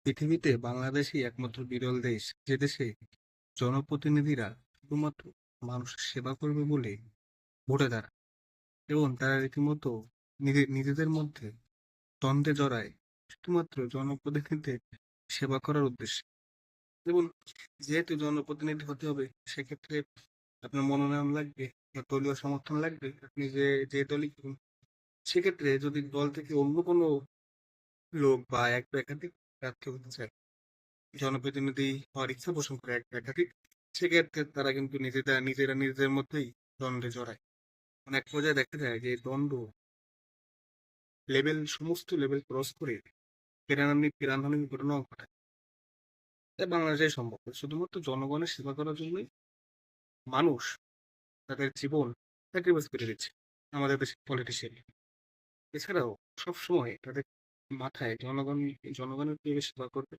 পৃথিবীতে বাংলাদেশই একমাত্র বিরল দেশ যে দেশে জনপ্রতিনিধিরা শুধুমাত্র মানুষের সেবা করবে বলে ভোটে দাঁড়ায় এবং তারা রীতিমতো নিজেদের মধ্যে দ্বন্দ্বে জড়ায় শুধুমাত্র জনপ্রতিনিধিদের সেবা করার উদ্দেশ্যে। এবং যেহেতু জনপ্রতিনিধি হতে হবে, সেক্ষেত্রে আপনার মনোনয়ন লাগবে বা দলীয় সমর্থন লাগবে। আপনি যে যে দলই করুন, সেক্ষেত্রে যদি দল থেকে অন্য কোনো লোক বা এক বা একাধিক প্রার্থী হতে চায়, জনপ্রতিনিধি হওয়ার ইচ্ছা পোষণ করে এক একাধিক, সেক্ষেত্রে তারা কিন্তু নিজেরা নিজেদের মধ্যেই দ্বন্দ্বে জড়ায়। মানে এক পর্যায়ে দেখা যায় যে দ্বন্দ্ব সমস্ত লেভেল ক্রস করে প্রাণহানির ঘটনাও ঘটায়। তাই বাংলাদেশে সম্ভব শুধুমাত্র জনগণের সেবা করার জন্যই মানুষ তাদের জীবন স্যাক্রিফাইস করে দিচ্ছে আমাদের দেশের পলিটিশিয়ান। এছাড়াও সবসময় তাদের মাথায় জনগণের কিভাবে সেবা করবে,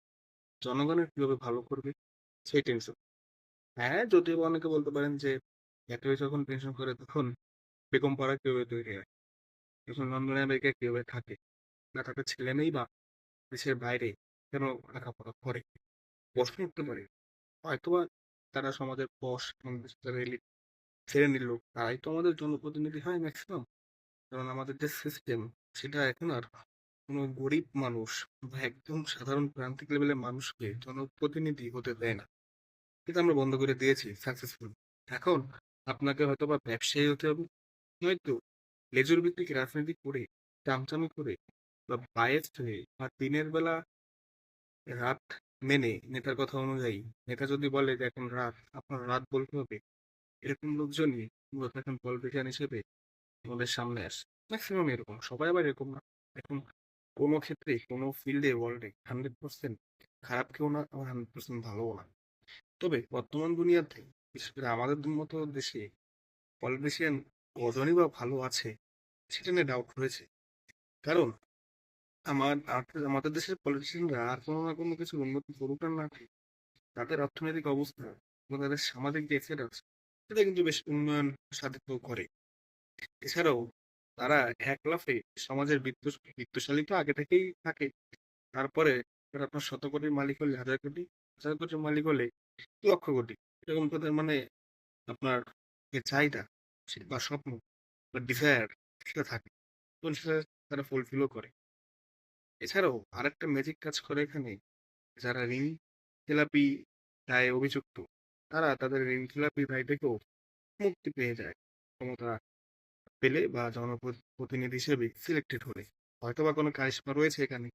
জনগণের কিভাবে ভালো করবে, সেই টেনশন। হ্যাঁ, যদিও বা অনেকে বলতে পারেন যে এতই যখন টেনশন করে তখন বেগম পাড়া কিভাবে তৈরি হয়, তখন লন্ডনে আমেরিকায় কিভাবে থাকে, না তাদের ছেলে মেয়েই বা দেশের বাইরে কেন লেখাপড়া করে, প্রশ্ন উঠতে পারে। হয়তোবা তারা সমাজের বস এবং যারা elite শ্রেণীর লোক, তারাই তো আমাদের জনপ্রতিনিধি হয় ম্যাক্সিমাম। কারণ আমাদের যে সিস্টেম, সেটা এখন আর কোনো গরিব মানুষ বা একদম সাধারণ প্রান্তিক লেভেলের মানুষকে জনপ্রতিনিধি হতে দেয় না। কিন্তু আমরা বন্ধ করে দিয়েছি সাকসেসফুল। এখন আপনাকে হয়তো বা ব্যবসায়ী হতে হবে, নয়তো লেজুর ভিত্তিক রাজনীতি করে, চামচামি করে বা বায়াস্ট হয়ে বা দিনের বেলা রাত মেনে নেতার কথা অনুযায়ী, নেতা যদি বলে যে এখন রাত, আপনার রাত বলতে হবে, এরকম লোকজনই মূলত এখন পলিটিশিয়ান হিসেবে আমাদের সামনে আসে। ম্যাক্সিমাম এরকম, সবাই আবার এরকম না। এখন কোনো ক্ষেত্রে কোনো ফিল্ডে ওয়ার্ল্ডে 100% খারাপ কেউ না, আবার 100% ভালোও না। তবে বর্তমান দুনিয়াতে, বিশেষ করে আমাদের মতো দেশে, পলিটিশিয়ান কজনই বা ভালো আছে সেটা নিয়ে ডাউট রয়েছে। কারণ আমাদের দেশের পলিটিশিয়ানরা আর কোনো না কোনো কিছু উন্নতি করুক আর না করুক, তাদের অর্থনৈতিক অবস্থা এবং তাদের সামাজিক যে স্ট্যাটাস, সেটা কিন্তু বেশ উন্নয়ন সাধিত করে। এছাড়াও তারা এক লাফে সমাজের বিত্তশালী তো আগে থেকেই থাকে। তারপরে এবার আপনার শত কোটির মালিক হলে হাজার কোটি, হাজার কোটির মালিক হলে লক্ষ কোটি, এরকম তাদের মানে আপনার যে চাহিদা বা স্বপ্ন বা ডিজায়ার, সেটা থাকে এবং সেটা তারা ফুলফিলও করে। এছাড়াও আরেকটা ম্যাজিক কাজ করে এখানে, যারা ঋণ খেলাপি দায়ে অভিযুক্ত, তারা তাদের ঋণ খেলাপি দায় থেকেও মুক্তি পেয়ে যায় ক্ষমতা পেলে বা জনপ্রতিনিধি হিসেবে সিলেক্টেড হলে। হয়তো বা কোনো কারিশমা রয়েছে এখানে,